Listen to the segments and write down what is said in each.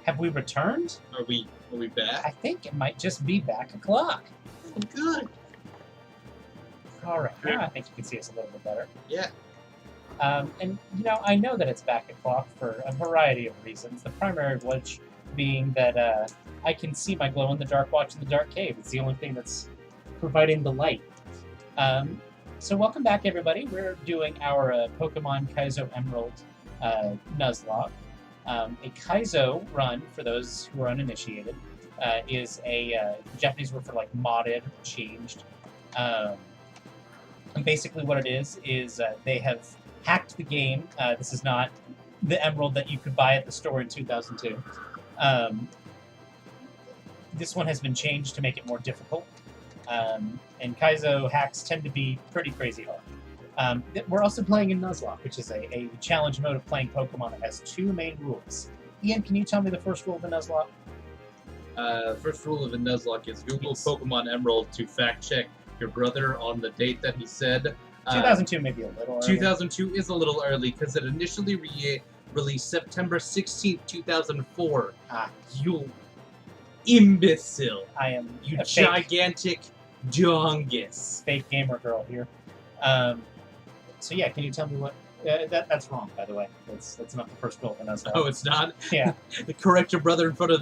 Have we returned? Are we back? I think it might just be back o'clock. Oh, good. All right, now I think you can see us a little bit better. Yeah. And, I know that it's back o'clock for a variety of reasons. The primary of which being that I can see my glow-in-the-dark watch in the dark cave. It's the only thing that's providing the light. So welcome back, everybody. We're doing our Pokemon Kaizo Emerald Nuzlocke. A Kaizo run, for those who are uninitiated, is a Japanese word for like modded, changed. And basically what it is they have hacked the game. This is not the Emerald that you could buy at the store in 2002. This one has been changed to make it more difficult. And Kaizo hacks tend to be pretty crazy hard. We're also playing in Nuzlocke, which is a challenge mode of playing Pokemon that has two main rules. Ian, can you tell me the first rule of a Nuzlocke? First rule of a Nuzlocke is Google Yes. Pokemon Emerald to fact check your brother on the date that he said. 2002 may be a little early. 2002 is a little early because it initially released September 16th, 2004. You imbecile. I am You a fake, gigantic dongus. fake gamer girl here. So yeah, can you tell me what... that's wrong, by the way. That's not the first rule of a Nuzlocke. Oh, it's not? Yeah. Correct your brother in front of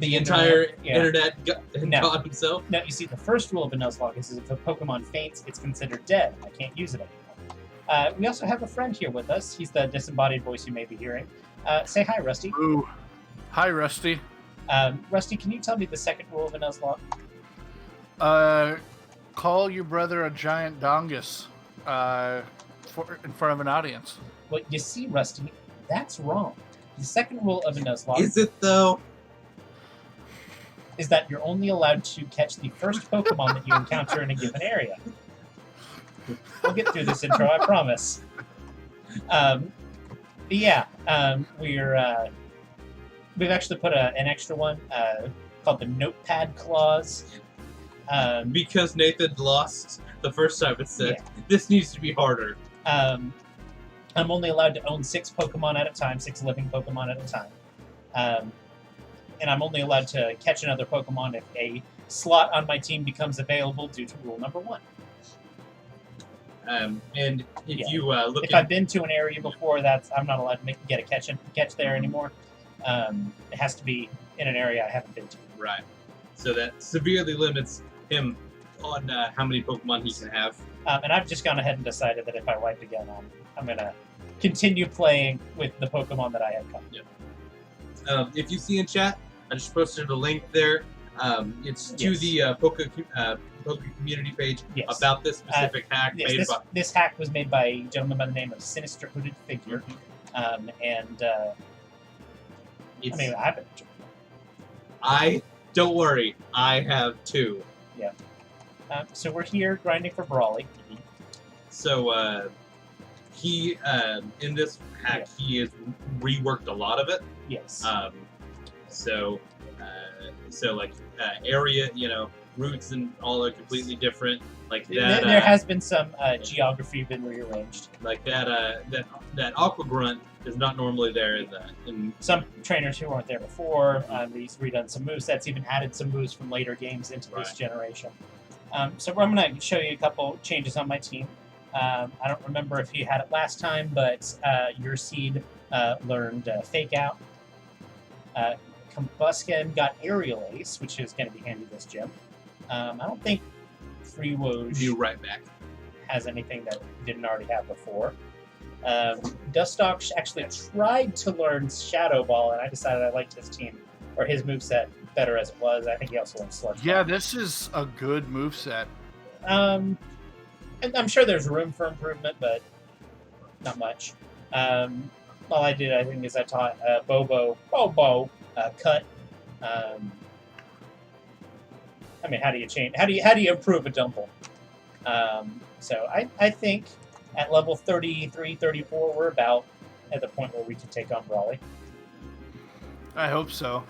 the entire internet and No. God himself? Now, you see, the first rule of a Nuzlocke is if a Pokemon faints, it's considered dead. I can't use it anymore. We also have a friend here with us. He's the disembodied voice you may be hearing. Say hi, Rusty. Ooh. Hi, Rusty. Rusty, can you tell me the second rule of a Nuzlocke? Call your brother a giant dongus in front of an audience. Well, you see, Rusty, that's wrong. The second rule of a Nuzlocke Is it though? is that you're only allowed to catch the first Pokemon that you encounter in a given area. We'll get through this intro, I promise. We've actually put an extra one called the Notepad Clause. Because Nathan lost the first time it said, Yeah. this needs to be harder. I'm only allowed to own 6 Pokemon at a time, 6 living Pokemon at a time. And I'm only allowed to catch another Pokemon if a slot on my team becomes available due to rule number 1. And if Yeah. you look If I've been to an area before, I'm not allowed to get a catch there anymore. It has to be in an area I haven't been to. right, so that severely limits him on how many Pokemon he can have. And I've just gone ahead and decided that if I wipe again, I'm going to continue playing with the Pokemon that I have caught. If you see in chat, I just posted a link there. It's to Yes. the Poke community page Yes. about this specific hack Yes, made by. this hack was made by a gentleman by the name of Sinister Hooded Figure. It's, I've been enjoying it. Don't worry, I have 2. So we're here grinding for Brawly. So he in this hack he has reworked a lot of it. Yes. Area, routes and all are completely different. Like there that. has been some geography been rearranged. Like that Aqua Grunt is not normally there in Some trainers who weren't there before, he's redone some movesets, even added some moves from later games into this Right. generation. So I'm going to show you a couple changes on my team. I don't remember if you had it last time, but your seed learned Fake Out. Combusken got Aerial Ace, which is going to be handy this gym. I don't think Free Woj be right back. has anything that it didn't already have before. Dustox actually tried to learn Shadow Ball, and I decided I liked his team, or his moveset, better as it was. I think he also learned Sludge Yeah, Ball. this is a good moveset. And I'm sure there's room for improvement, but not much. All I did, I think, is I taught Bobo, Cut. How do you change? How do you improve a Dumble? So I think at level 33, 34, we're about at the point where we can take on Brawly. I hope so.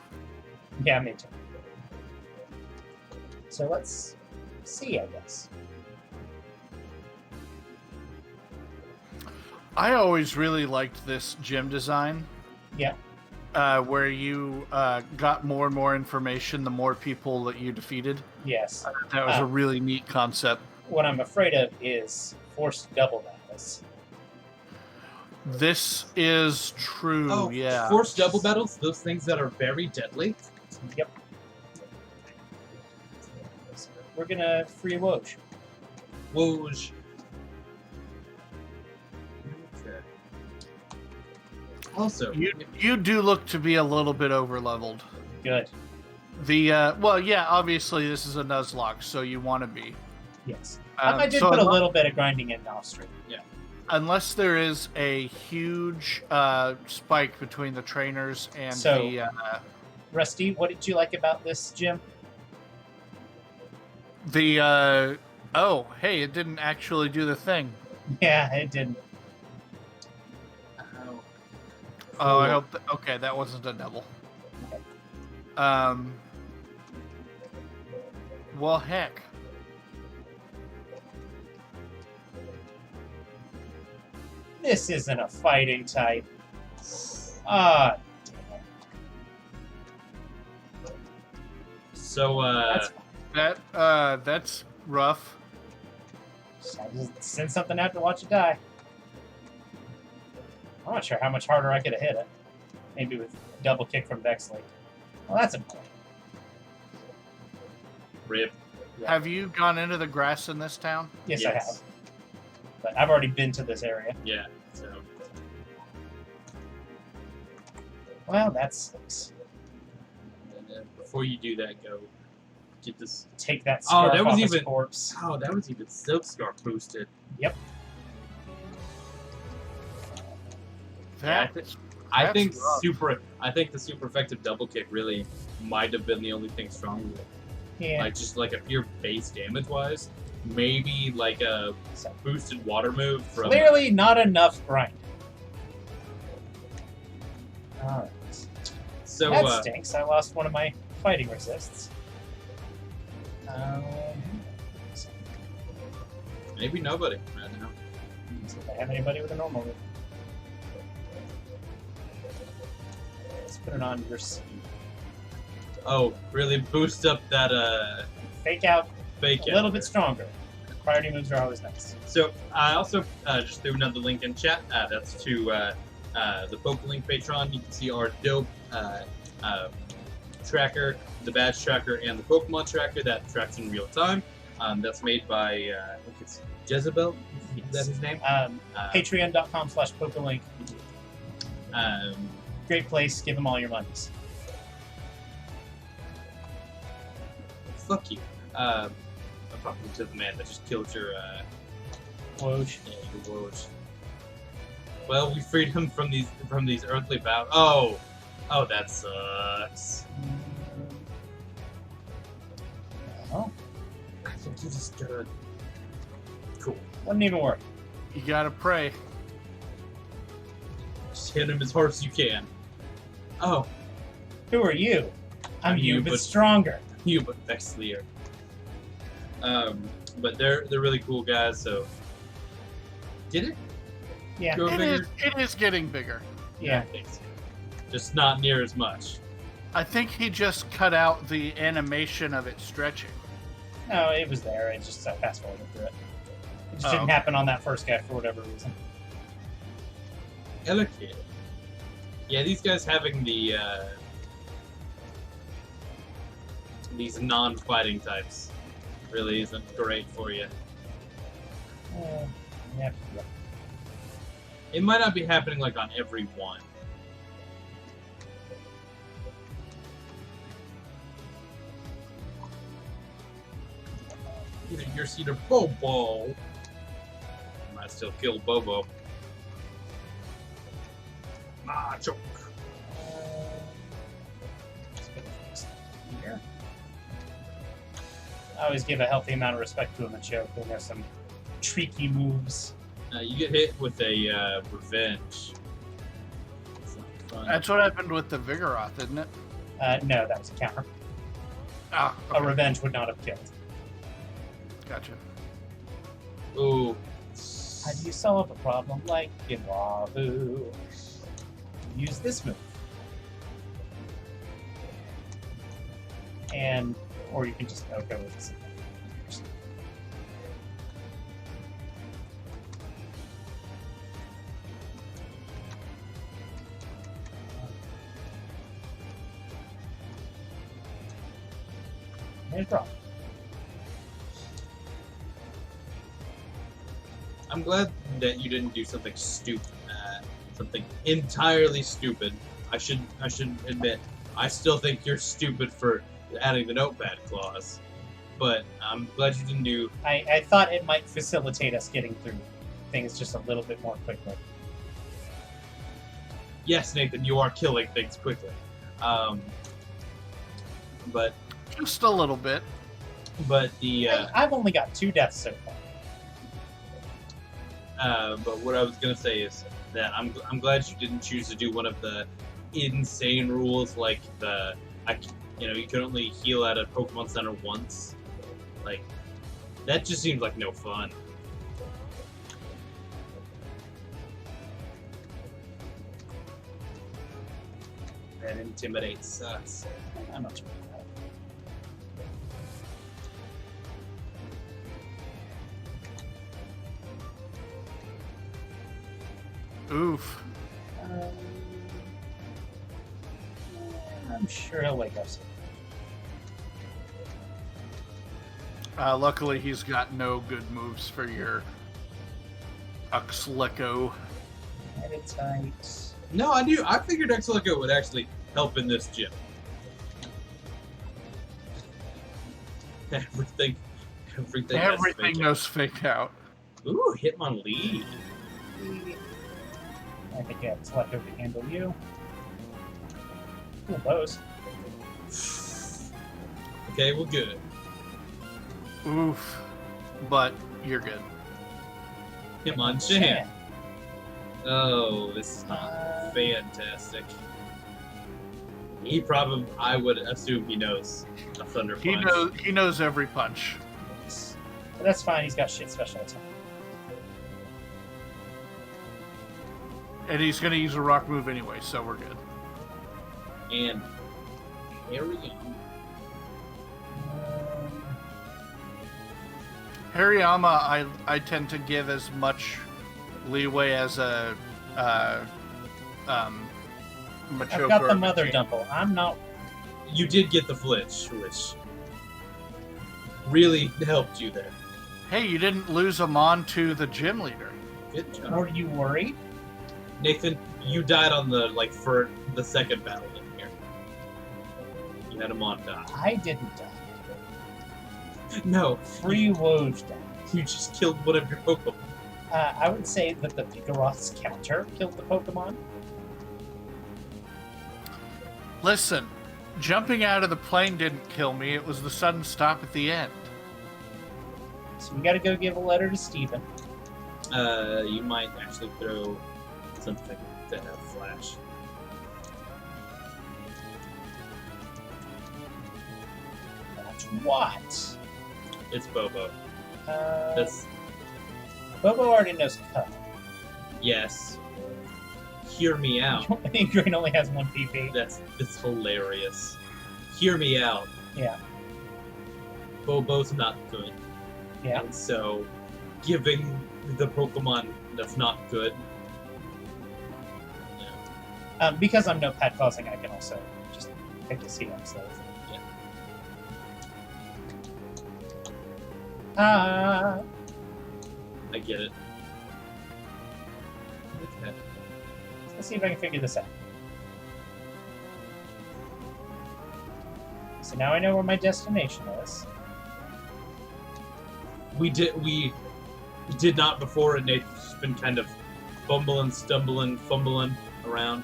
Yeah, me too. So let's see, I guess. I always really liked this gym design. Yeah. where you got more and more information the more people that you defeated. Yes. That was a really neat concept. What I'm afraid of is forced double battles. This is true, Oh, yeah. Forced double battles, those things that are very deadly. Yep. We're gonna free Woj. Woj. Okay. Also, You do look to be a little bit over-leveled. Good. Well, yeah, obviously this is a Nuzlocke, so you want to be. Yes. I did put a little bit of grinding in off stream. Yeah. Unless there is a huge spike between the trainers and the... Rusty, what did you like about this gym? Oh, hey, it didn't actually do the thing. Yeah, it didn't. Oh, I hope... Okay, that wasn't a double. Well, heck. This isn't a fighting type. Ah, so, That's rough. I just send something out to watch it die. I'm not sure how much harder I could have hit it. Maybe with a double kick from Bexley. Well, that's a point. rip. Yeah. Have you gone into the grass in this town? Yes, I have. But I've already been to this area. Yeah, so. Well, that sucks. And then before you do that, go get this. Take that scarf that was off his even- corpse. Oh, that was even Silk Scarf boosted. Yep. I That's think rough. I think the super effective double kick really might have been the only thing strong with it. Yeah. Like just like a pure base damage wise, maybe like a boosted water move from. Clearly not enough grind. Alright. So That stinks. I lost one of my fighting resists. maybe nobody right now. See if I have anybody with a normal move. Let's put it on your seed. Oh, really boost up that Fake out fake a little bit stronger. Priority moves are always nice. So I also just threw another link in chat. That's to the PokeLink Patreon. You can see our dope tracker, the badge tracker, and the Pokemon tracker that tracks in real time. That's made by I think it's Jezebel. Is that his name? Patreon.com/PokeLink. Great place. Give them all your monies. Fuck you. I'm talking to the man that just killed your Woj. your Woj. Well, we freed him from these earthly bound. Oh, that sucks. Oh, I think you just gotta. Cool. wouldn't even work. You gotta pray. Just hit him as hard as you can. Oh, Who are you? I'm you, but but- stronger. you but Vexlier. But they're really cool guys. So, did it? Yeah. Go bigger? It is getting bigger. Yeah. I think so. Just not near as much. I think he just cut out the animation of it stretching. No, it was there. It just fast forwarded through it. It just didn't okay. happen on that first guy for whatever reason. Okay. Yeah, these guys having the these non-fighting types really isn't great for you. Yeah. It might not be happening like on every one. Either your seed or Bobo. Might still kill Bobo. Choke. Here. I always give a healthy amount of respect to him and Choke. They have some tricky moves. You get hit with a revenge. It's not fun. That's what happened with the Vigoroth, isn't it? No, that was a counter. Ah, A okay. revenge would not have killed. Gotcha. Ooh. How do you solve a problem like in Wahoo? Use this move. and or you can just go with this. There's Brawly. I'm glad that you didn't do something stupid, something entirely stupid. I should admit, I still think you're stupid for adding the notepad clause, but I'm glad you didn't do. I thought it might facilitate us getting through things just a little bit more quickly. Yes, Nathan, you are killing things quickly, but Just a little bit. but the I've only got 2 deaths so far. but what I was gonna say is that I'm glad you didn't choose to do one of the insane rules like you can only heal at a Pokemon Center once. Like that just seems like no fun. That intimidates us. I'm not sure. Oof. I'm sure he'll wake up soon. Luckily, he's got no good moves for your Uxleco. Meditite. No, I knew. I figured Exilico would actually help in this gym. Everything Knows fake out. Ooh, Hitmonlee. I think yeah, Selecto can handle you. Cool bows. Okay, well, good. Oof. But you're good. Hitmonchan. Oh, this is not fantastic. He probably, I would assume he knows a Thunder Punch. He knows every punch. But that's fine, he's got shit special attack. And he's going to use a rock move anyway, so we're good. And Harry. Hariyama, I tend to give as much leeway as a Machoke. I've got or the a Mother Vegeta. Dumple. I'm not. You did get the flinch, which really helped you there. Hey, you didn't lose him on to the gym leader. Good job. Were you worried? Nathan, you died on the, for the second battle in here. You had him on die. I didn't die. No. Free Woj died. You just killed one of your Pokemon. I would say that the Vigoroth's counter killed the Pokemon. Listen, jumping out of the plane didn't kill me. It was the sudden stop at the end. So we gotta go give a letter to Steven. You might actually throw something to have flash. That's what? It's Bobo. That's... Bobo already knows cut. Yes. Hear me out. Green only has 1 PP. That's hilarious. Hear me out. Yeah. Bobo's not good. Yeah. And so, giving the Pokemon that's not good. Because I'm no pet causing, I can also just pick a CM slave. Yeah. I get it. Okay. Let's see if I can figure this out. So now I know where my destination is. We did not before, and Nate's been kind of fumbling around.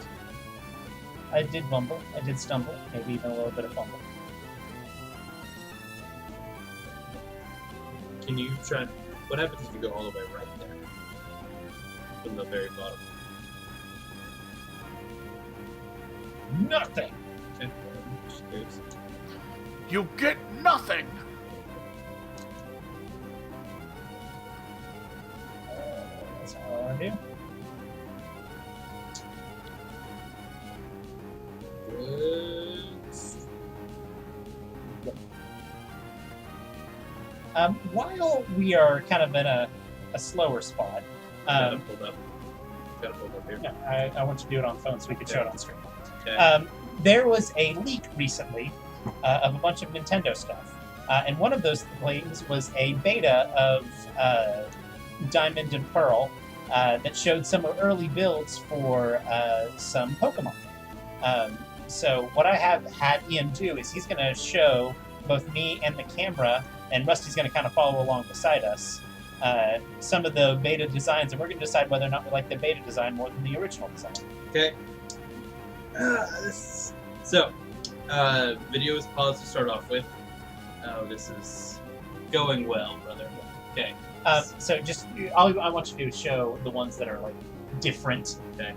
I did fumble. I did stumble. Maybe even a little bit of fumble. Can you try? What happens if you go all the way right there? From the very bottom. Nothing! Okay. Oops. You get nothing! That's all I want to do. While we are kind of in a slower spot, Got it pulled up. Got it pulled up here. yeah, I want to do it on phone so we can show it on screen. Okay. There was a leak recently of a bunch of Nintendo stuff. And one of those things was a beta of Diamond and Pearl that showed some early builds for some Pokemon. So what I have had Ian do is he's going to show both me and the camera, and Rusty's going to kind of follow along beside us, some of the beta designs, and we're going to decide whether or not we like the beta design more than the original design. Okay. So, video is paused to start off with. Oh, this is going well, brother. Okay. So just all I want you to do is show the ones that are like different, Okay.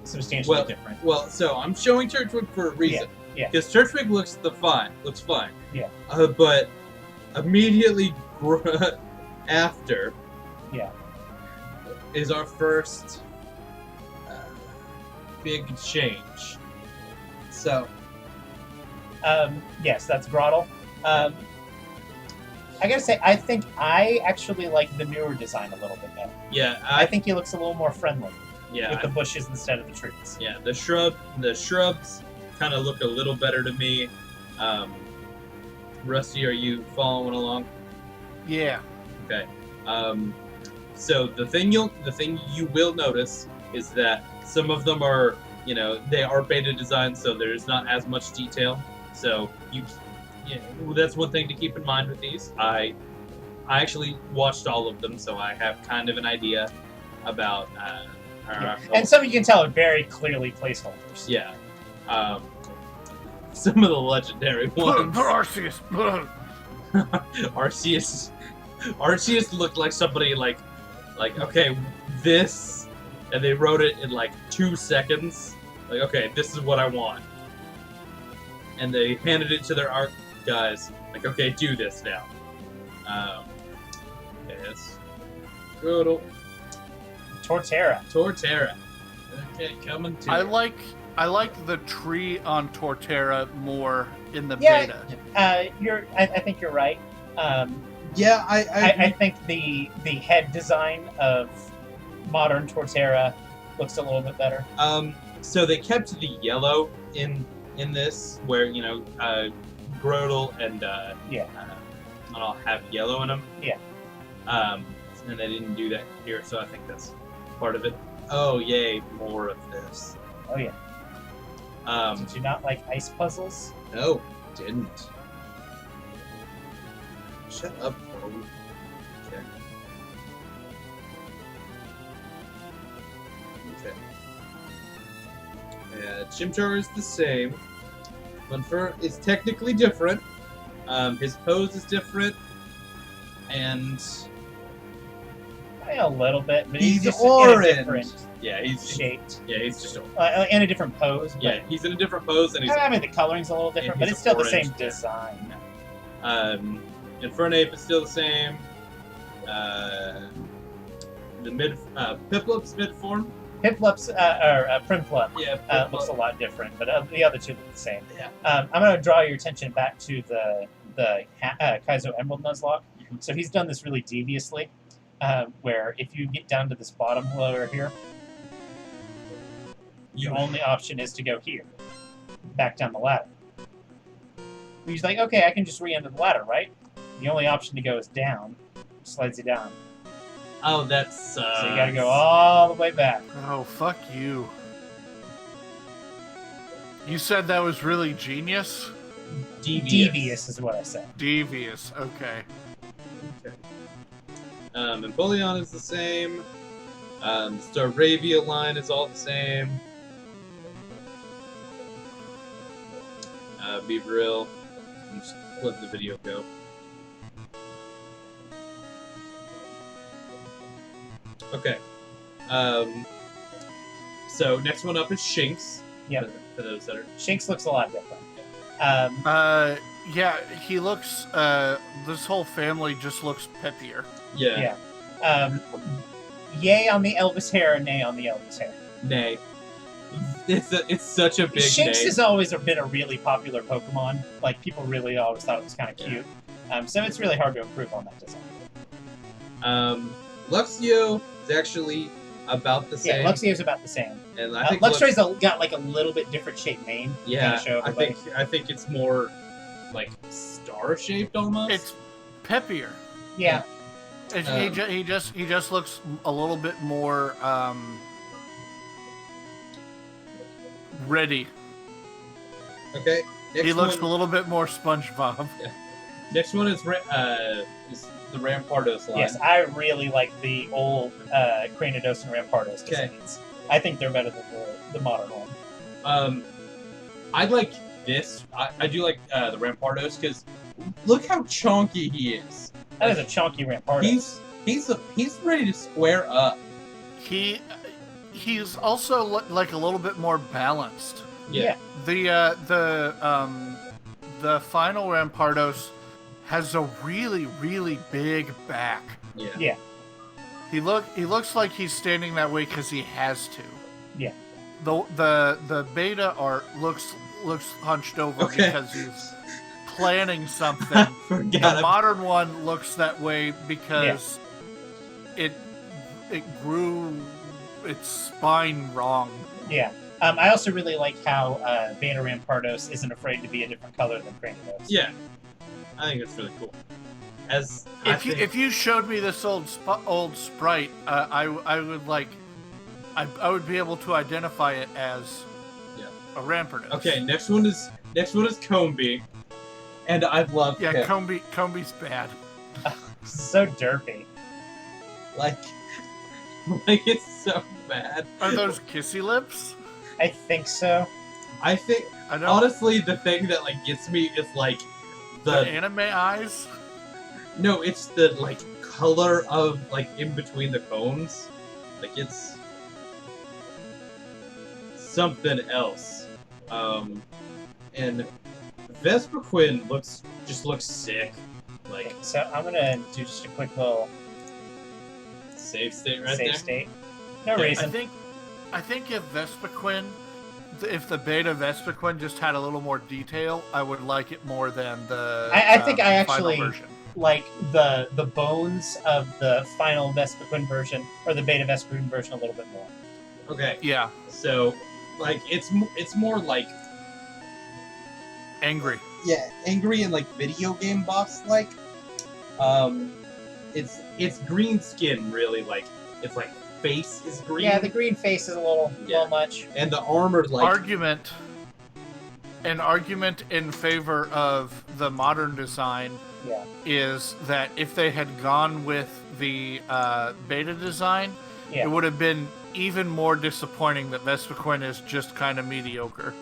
substantially different. Well, so I'm showing Turtwig for a reason. Yeah. Because Turtwig looks fine. Yeah. But immediately after. Yeah. Is our first big change. So. Yes, that's Brawly. I gotta say, I think I actually like the newer design a little bit better. Yeah, I think he looks a little more friendly yeah, with the bushes instead of the trees. yeah. The shrubs kind of look a little better to me. Rusty, are you following along? Yeah. Okay. So the thing you will notice is that some of them are, they are beta designed, so there's not as much detail. So that's one thing to keep in mind with these. I actually watched all of them, so I have kind of an idea about. And some you can tell are very clearly placeholders. Yeah. Some of the legendary ones. Arceus. Arceus looked like somebody like okay, this, and they wrote it in like 2 seconds. Like, okay, this is what I want, and they handed it to their art guys. Like, okay, do this now. Yes. Groodle. Torterra. Okay, coming to. I like the tree on Torterra more in the beta. I think you're right. Yeah, I think the head design of modern Torterra looks a little bit better. So they kept the yellow in this, where Groodle and I'll have yellow in them. Yeah. And they didn't do that here, so I think that's part of it. Oh yay, more of this. Oh yeah. Did you not like ice puzzles? No, didn't. Shut up, bro. Okay. Chimchar is the same. Munfur is technically different. His pose is different. And A little bit, but he's just orange. in a different Yeah, he's shaped. Yeah, he's just orange. In a different pose. Yeah, he's in a different pose, and he's. I mean, the coloring's a little different, but he's it's still the orange, same design. Infernape is still the same. The Piplup's mid form. Piplup's or Primplup Yeah, looks a lot different, but the other two look the same. Yeah. I'm going to draw your attention back to the Kaizo Emerald Nuzlocke. So he's done this really deviously, where if you get down to this bottom lower here, your only option is to go here, back down the ladder. He's like, okay, I can just re-enter the ladder, right? The only option to go is down, which slides you down. Oh, that's. So you gotta go all the way back. Oh, fuck you. You said that was really genius? Devious is what I said. Devious, okay. Empoleon is the same. The Staravia line is all the same. Beaveril. Just let the video go. Okay. So next one up is Shinx. Yep. For those that are. Shinx looks a lot different. Yeah, he looks, this whole family just looks peppier. Yeah. Yay on the Elvis hair, nay on the Elvis hair. Nay. It's such a big Shinx nay. has always been a really popular Pokemon. Like, people really always thought it was kind of cute. So it's really hard to improve on that design. Luxio is actually about the same. Yeah, Luxio's about the same. And I think Luxray's got like a little bit different shaped mane. Yeah, show I think it's more like star shaped almost. It's peppier. Yeah. He just looks a little bit more ready. Okay. He looks a little bit more SpongeBob. Yeah. Next one is the Rampardos line. Yes, I really like the old Cranidos and Rampardos designs. I think they're better than the modern one. I like this. I do like the Rampardos because look how chonky he is. That is a chonky Rampardos. He's ready to square up. He's also like a little bit more balanced. Yeah. The final Rampardos has a really, really big back. Yeah. Yeah. He looks like he's standing that way because he has to. Yeah. The beta art looks hunched over because he's planning something. The modern one looks that way because it grew its spine wrong. Yeah. I also really like how Beta Rampardos isn't afraid to be a different color than Cranidos. Yeah. I think it's really cool. If you showed me this old sprite, I would be able to identify it as a Rampardos. Okay, next one is Combi, and I love him. Combi's bad. So derpy. Like it's so bad. Are those kissy lips? I think so. Honestly, the thing that like gets me is like the anime eyes. No, it's the like color of like in between the cones. Like it's something else. And Vespiquen looks sick. Like Okay, so I'm gonna do just a quick little save state right save there. state. No reason. I think if the beta Vespiquen just had a little more detail, I would like it more than the. I think I final actually version. like the bones of the final Vespiquen version or the beta Vespiquen version a little bit more. Okay. Yeah. So, like, it's more like angry. Yeah, angry and like video game boss like. It's green skin really like it's like face is green. Yeah, the green face is a little much. And the armor like An argument in favor of the modern design is that if they had gone with the beta design, it would have been even more disappointing that Vespiquen is just kind of mediocre.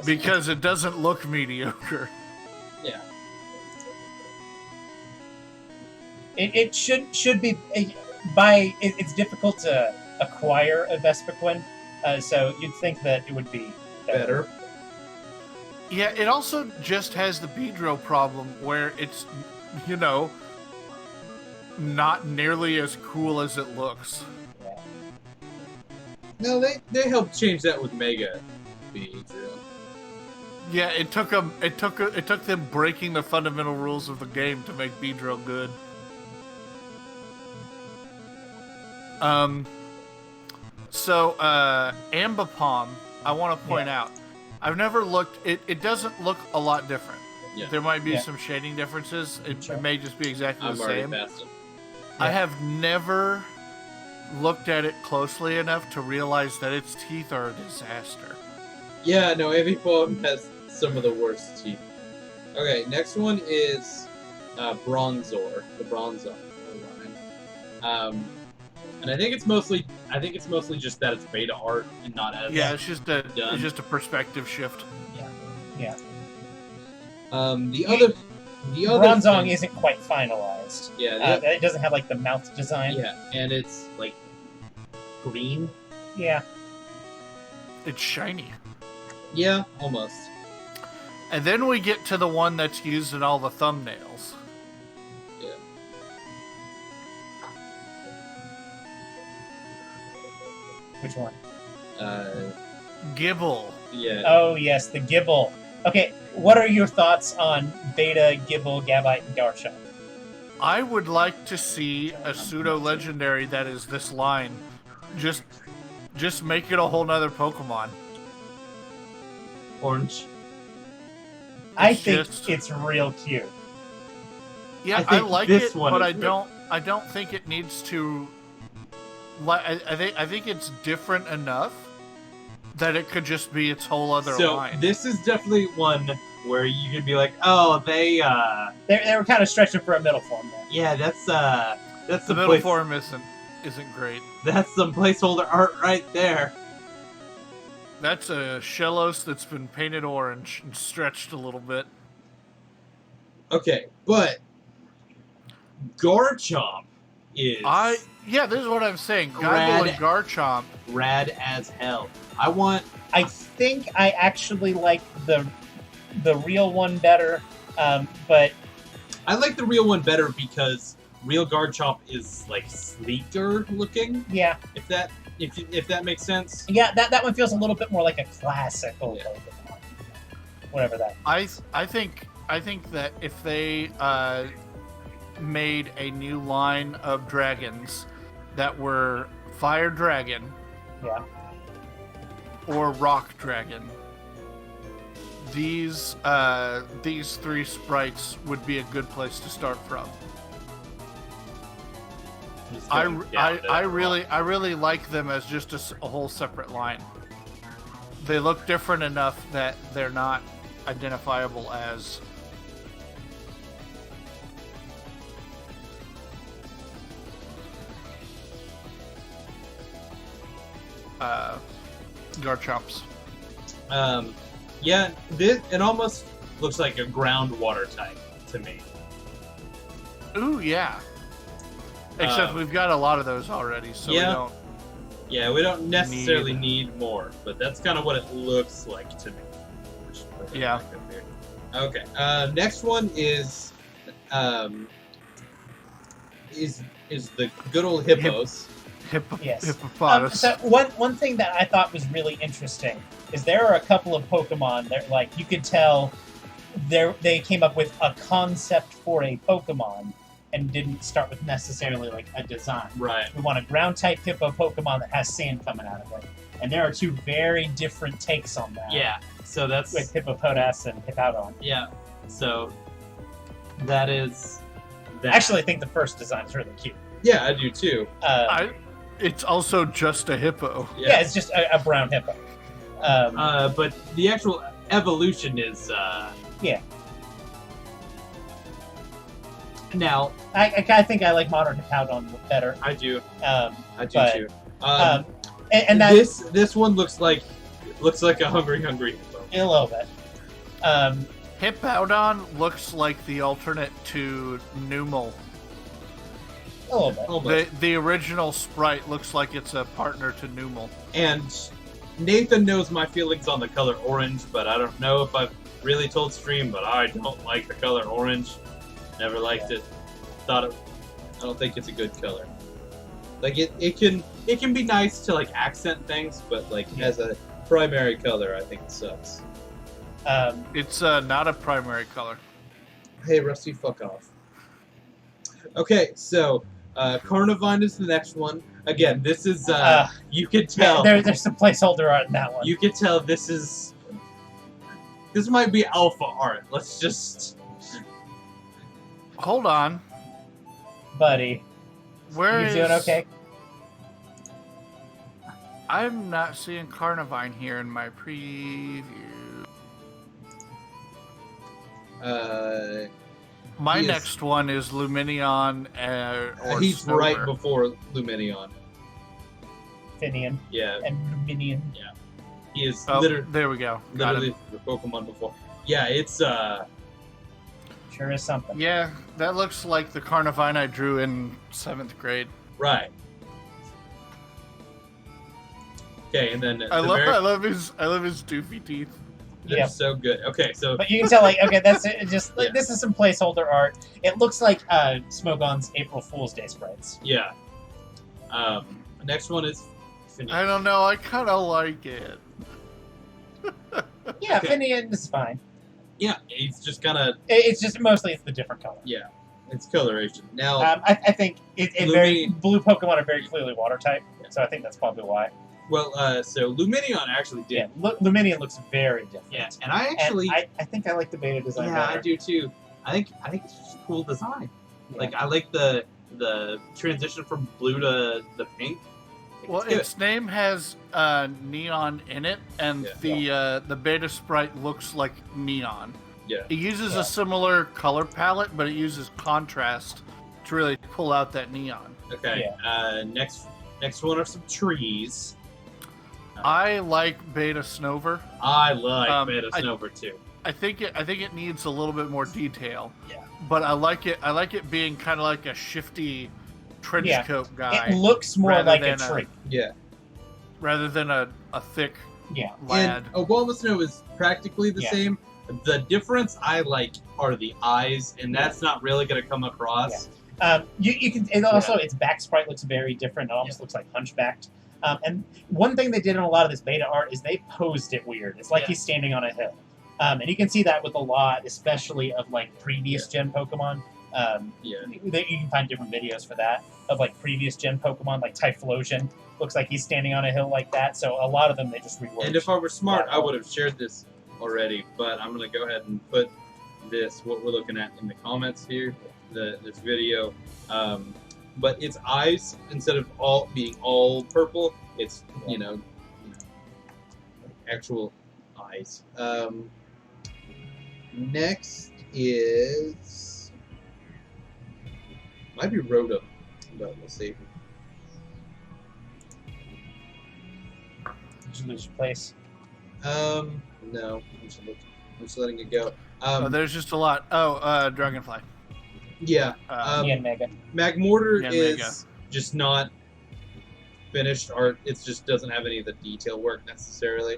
Because it doesn't look mediocre. Yeah. It should be it's difficult to acquire a Vespiquen, so you'd think that it would be better. Yeah, it also just has the Beedrill problem where it's, not nearly as cool as it looks. Yeah. No, they helped change that with Mega Beedrill. Yeah, it took them breaking the fundamental rules of the game to make Beedrill good. So Ambipom, I want to point out, I've never looked. It doesn't look a lot different. Yeah. There might be some shading differences. It may just be exactly the same. Past it. I have never looked at it closely enough to realize that its teeth are a disaster. Yeah, no, Ambipom has some of the worst teeth. Okay, next one is Bronzor, the Bronzor line. And I think it's mostly just that it's beta art and not as it's just a perspective shift. Yeah. The other Bronzong isn't quite finalized. Yeah. It doesn't have like the mouth design. Yeah, and it's like green. Yeah. It's shiny. Yeah, almost. And then we get to the one that's used in all the thumbnails. Yeah. Which one? Gibble. Yeah. Oh yes, the Gibble. Okay, what are your thoughts on Beta, Gible, Gabite, and Garchomp? I would like to see a pseudo-legendary that is this line. Just make it a whole nother Pokemon. Orange. I think it's real cute. Yeah, I like it, but I don't think it needs to. I think it's different enough that it could just be its whole other line. So this is definitely one where you could be like, oh, they were kind of stretching for a middle form there. Yeah, that's the middle form isn't great. That's some placeholder art right there. That's a Shellos that's been painted orange and stretched a little bit. Okay, but Garchomp is Yeah, this is what I'm saying. Gaible and Garchomp. Rad as hell. I think I actually like the real one better, but I like the real one better because real Garchomp is like sleeker looking. Yeah. If that makes sense. Yeah, that one feels a little bit more like a classical Pokemon. Whatever that is. I think that if they made a new line of dragons that were Fire Dragon, yeah, or Rock Dragon, these three sprites would be a good place to start from. I really like them as just a whole separate line. They look different enough that they're not identifiable as Garchomps. Yeah, it almost looks like a groundwater type to me. Ooh, yeah. Except we've got a lot of those already, so yeah. we don't. Yeah, we don't necessarily need more, but that's kind of what it looks like to me. Yeah. Okay. Next one is the good old hippos. Yes. Hippopotamus. So one thing that I thought was really interesting is there are a couple of Pokemon that, like, you could tell they came up with a concept for a Pokemon and didn't start with necessarily like a design. Right. We want a ground type Hippo Pokemon that has sand coming out of it, and there are two very different takes on that. Yeah. So that's with Hippopotas and Hippowdon. Yeah. So that is that. Actually, I think the first design is really cute. Yeah, I do too. It's also just a hippo. Yeah, it's just a brown hippo. But the actual evolution is yeah. Now, I think I like modern Hippowdon better. I do. I do too. And this one looks like a hungry hippo. A little bit. Hippowdon looks like the alternate to Numel. A little bit. The original sprite looks like it's a partner to Numel. And Nathan knows my feelings on the color orange, but I don't know if I've really told Stream, but I don't like the color orange. Never liked it. I don't think it's a good color. Like it can be nice to like accent things, but like as a primary color, I think it sucks. It's not a primary color. Hey, Rusty, fuck off. Okay, so Carnivine is the next one. Again, this is you could tell there's some placeholder art in that one. You could tell this might be alpha art. Let's just hold on, buddy. Where you doing? Okay. I'm not seeing Carnivine here in my preview. My next one is Luminion or he's Snover. right before Luminion. Finian. Yeah. And Luminion. Yeah. He is there we go. Literally the Pokemon before. Yeah, it's sure is something. Yeah, that looks like the Carnivine I drew in 7th grade. Right. Okay, and then I love his doofy teeth. They're so good. Okay, so but you can tell, like, okay, that's it. Just like, this is some placeholder art. It looks like Smogon's April Fool's Day sprites. Yeah. Next one is Finian. I don't know. I kind of like it. Yeah, okay. Finian is fine. Yeah, it's just kind of. It's just mostly it's the different color. Yeah, it's coloration. Now, I think blue Pokemon are very clearly water type, so I think that's probably why. Well, so Luminion actually did. Yeah, Luminion looks very different. Yeah, and I actually, I think I like the beta design. Yeah, better. I do too. I think it's just a cool design. Yeah. Like I like the transition from blue to the pink. Well, its name has neon in it, and the beta sprite looks like neon. Yeah. It uses a similar color palette, but it uses contrast to really pull out that neon. Okay. Yeah. Next one are some trees. I like Beta Snover. I like Beta Snover too. I think it needs a little bit more detail. Yeah. But I like it being kind of like a shifty trench coat guy. It looks more like a tree. Rather than a thick And lad. Obama Snow is practically the same. The difference I like are the eyes, and that's not really going to come across. Yeah. You can. And also, its back sprite looks very different. It almost looks like hunchbacked. And one thing they did in a lot of this beta art is they posed it weird. It's like he's standing on a hill. And you can see that with a lot, especially of like previous gen Pokemon. You can find different videos for that of like previous gen Pokemon, like Typhlosion looks like he's standing on a hill like that. So a lot of them they just reworked. And if I were smart, I would have shared this already. But I'm gonna go ahead and put what we're looking at in the comments here, this video. But its eyes, instead of being all purple, it's actual eyes. Next is might be Rotom, but we'll see. Did you lose your place? No, I'm just letting it go. There's just a lot. Dragonfly. Yeah. Mega. Magmortar is just not finished art. It just doesn't have any of the detail work necessarily.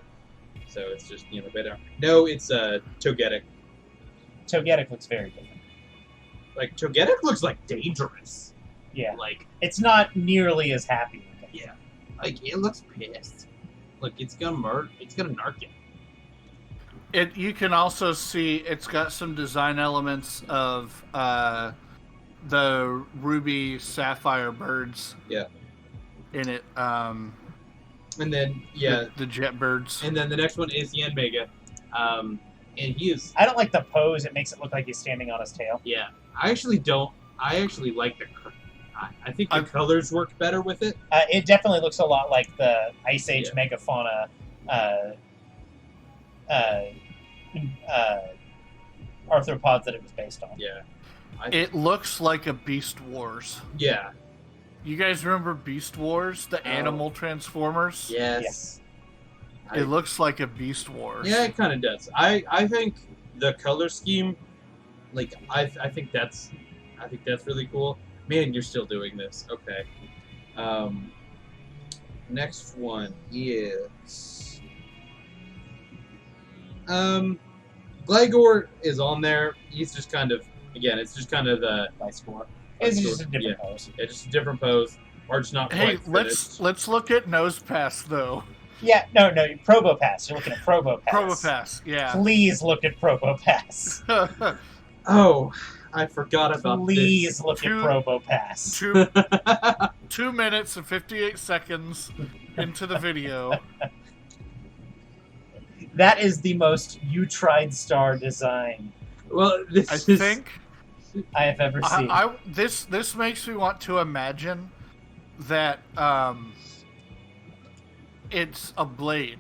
So it's just, better. No, it's Togetic. Togetic looks very different. Like, Togetic looks like dangerous. Yeah. Like, it's not nearly as happy. Yeah. Like, it looks pissed. Like, it's gonna narc it. You can also see it's got some design elements of the Ruby Sapphire birds. Yeah. In it. And then the jet birds. And then the next one is Yanmega. And I don't like the pose. It makes it look like he's standing on his tail. Yeah. I actually don't. I actually like I think the colors work better with it. It definitely looks a lot like the Ice Age Megafauna arthropods that it was based on. Yeah. It looks like a Beast Wars. Yeah. You guys remember Beast Wars, the animal Transformers? Yes. It looks like a Beast Wars. Yeah, it kind of does. I think the color scheme, like I think that's really cool. Man, you're still doing this. Okay. Next one is Glygor is on there. He's just kind of it's just kind of the light score. It's just a different pose. Yeah, just a different pose. Or just not quite finished. let's look at Nosepass though. Yeah, no, Probopass. You're looking at Probopass. Probopass, yeah. Please look at Probopass. Oh, I forgot about Please look at Probopass. 2 minutes and 58 seconds into the video. That is the most You Tried Star design. Well, I think I have ever seen. This makes me want to imagine that it's a blade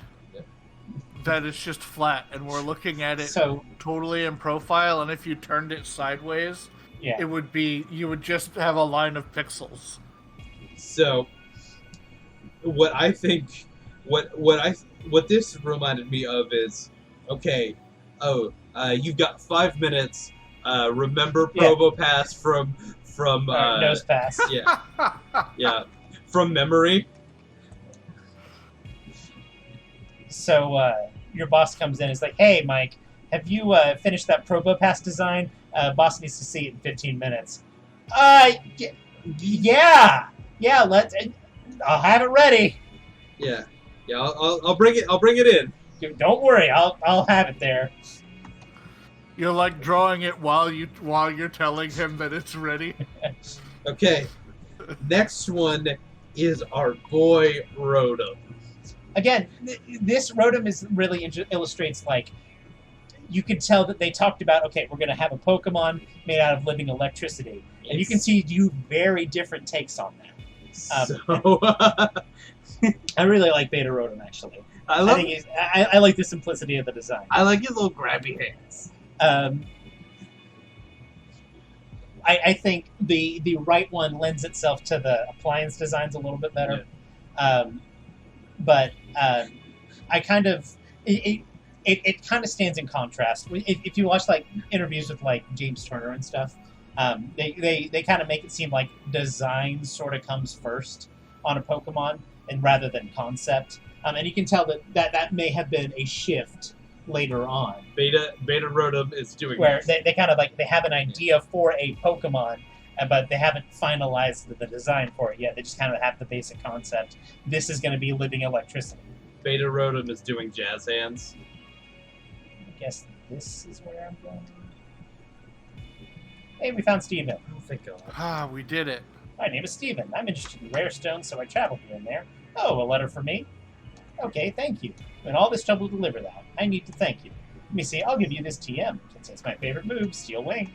that is just flat, and we're looking at it totally in profile. And if you turned it sideways, it would be you would just have a line of pixels. So, what I think, what this reminded me of is, okay, you've got 5 minutes. Remember Probopass from Nosepass. Yeah, from memory. So your boss comes in and is like, "Hey, Mike, have you finished that Probopass design? Boss needs to see it in 15 minutes." Yeah. I'll have it ready. Yeah. I'll bring it in. Don't worry, I'll have it there. You're like drawing it while you're telling him that it's ready. Okay. Next one is our boy Rotom. Again, this Rotom really illustrates, like, you can tell that they talked about, okay, we're going to have a Pokemon made out of living electricity. And you can see very different takes on that. I really like Beta Rotom, actually. I like the simplicity of the design. I like his little grabby hands. I think the right one lends itself to the appliance designs a little bit better. Yeah. I kind of... It kind of stands in contrast. If you watch like interviews with like James Turner and stuff, they kind of make it seem like design sort of comes first on a Pokemon and rather than concept. And you can tell that may have been a shift later on. Beta Rotom is doing where they kind of like they have an idea for a Pokemon, but they haven't finalized the design for it yet. They just kind of have the basic concept. This is going to be living electricity. Beta Rotom is doing jazz hands. I guess this is where I'm going. Hey, we found Steven. Oh, thank God. Ah, we did it. My name is Steven. I'm interested in rare stones, so I traveled here and there. Oh, a letter for me? Okay, thank you. In all this trouble to deliver that, I need to thank you. Let me see, I'll give you this TM, since it's my favorite move, Steel Wing.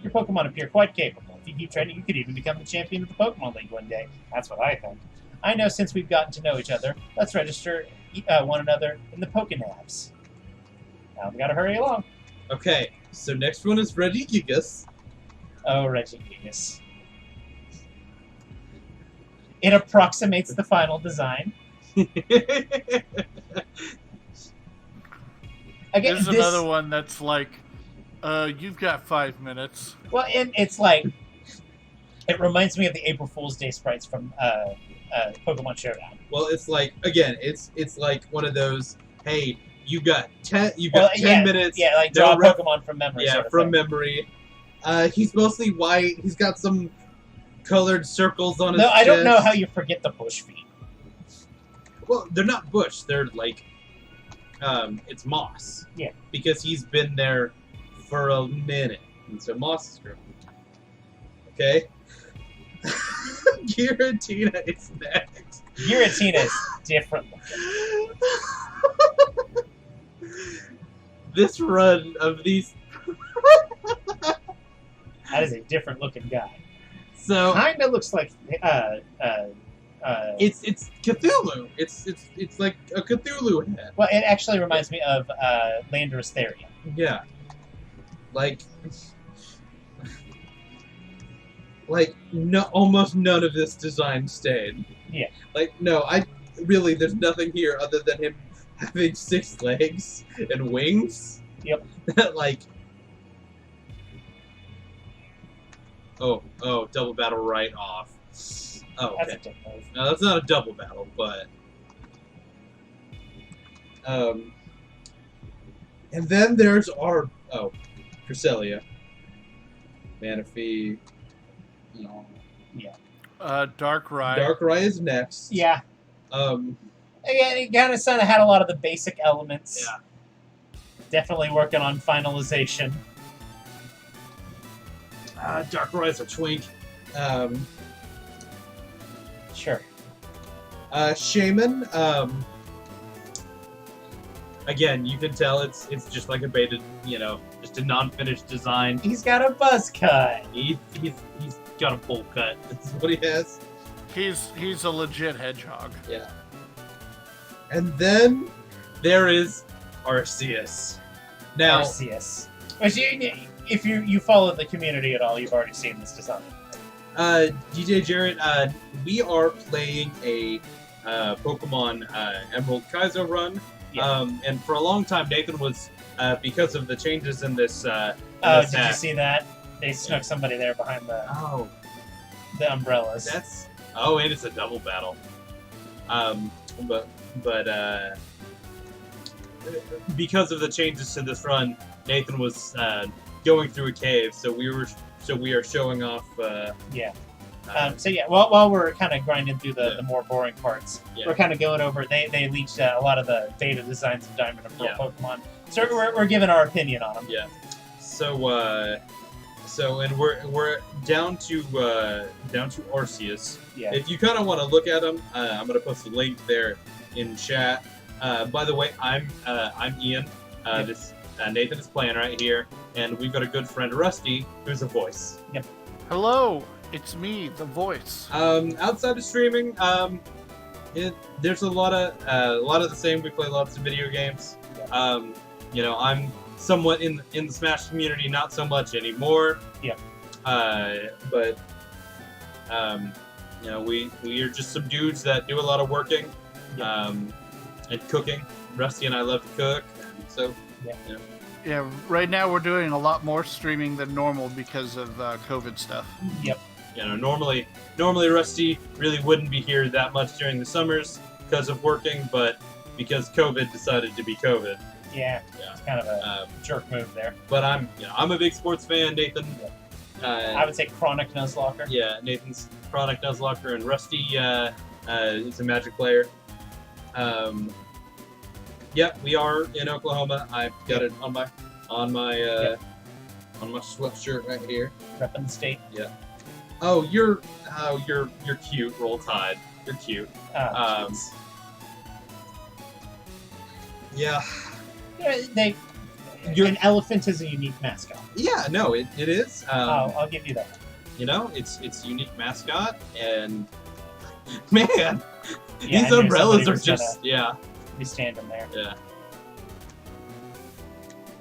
Your Pokemon appear quite capable. If you keep training, you could even become the champion of the Pokemon League one day. That's what I think. I know since we've gotten to know each other, let's register one another in the Pokenavs. Now we gotta hurry along. Okay, so next one is Regigigas. Oh, Regigigas. It approximates the final design. Again, there's another one that's like, you've got 5 minutes. Well, it's like, it reminds me of the April Fool's Day sprites from Pokemon Showdown. Well, it's like, again, it's like one of those, hey, you got 10 minutes. Yeah, like draw Pokemon from memory. Yeah, sort of from memory. He's mostly white. He's got some colored circles on his chest. I don't know how you forget the bush feet. Well, they're not bush. They're like, it's moss. Yeah. Because he's been there for a minute. And so moss is growing. Okay? Giratina is next. Giratina is different looking. This run of these... That is a different looking guy. So kinda looks like it's Cthulhu. It's like a Cthulhu head. Well, it actually reminds me of Landorus Therian. Yeah. Like no, almost none of this design stayed. Yeah. Like no, there's nothing here other than him having 6 legs and wings. Yep. Like. Oh, double battle right off. Oh, okay. That's a dick move. No, that's not a double battle, but... And then there's our... Oh, Cresselia. Manaphy. No. Yeah. Darkrai. Darkrai is next. Yeah. Again, it kind of had a lot of the basic elements. Yeah. Definitely working on finalization. Darkrai's a twink. Sure. Shaman. Again, you can tell it's just like a beta, just a non-finished design. He's got a buzz cut. He's got a bowl cut. That's what he has. He's a legit hedgehog. Yeah. And then there is Arceus. Now, Arceus. Which if you follow the community at all, you've already seen this design. DJ Jarrett, we are playing a Pokemon Emerald Kaizo run. Yeah. And for a long time, Nathan was, because of the changes in this... did you see that? They snuck somebody there behind the umbrellas. And it's a double battle. But because of the changes to this run, Nathan was going through a cave, so we are showing off So yeah, while we're kind of grinding through the more boring parts, we're kind of going over. They leaked a lot of the beta designs of Diamond and Pearl Pokemon, so we're giving our opinion on them. Yeah. So and we're down to Arceus. Yeah. If you kind of want to look at them, I'm gonna post a link there in chat. By the way, I'm Ian. This Nathan is playing right here, and we've got a good friend Rusty, who's a voice. Yep. Hello, it's me, the voice. Outside of streaming, there's a lot of the same. We play lots of video games. Yeah. I'm somewhat in the Smash community, not so much anymore. Yeah. But we are just some dudes that do a lot of working, and cooking. Rusty and I love to cook, and so Yeah, right now we're doing a lot more streaming than normal because of COVID stuff. Yep. Normally Rusty really wouldn't be here that much during the summers because of working, but because COVID decided to be COVID. Yeah. It's kind of a jerk move there. But I'm a big sports fan. Nathan. I would say chronic Nuzlocke. Yeah, Nathan's chronic Nuzlocke, and Rusty is a Magic player. We are in Oklahoma. I've got it on my sweatshirt right here. Repping the state. Yeah. Oh, you're cute. Roll Tide. You're cute. Yeah. An elephant is a unique mascot. Yeah, no, it is. I'll give you that. It's a unique mascot, and man, these I umbrellas are just be standing there. Yeah.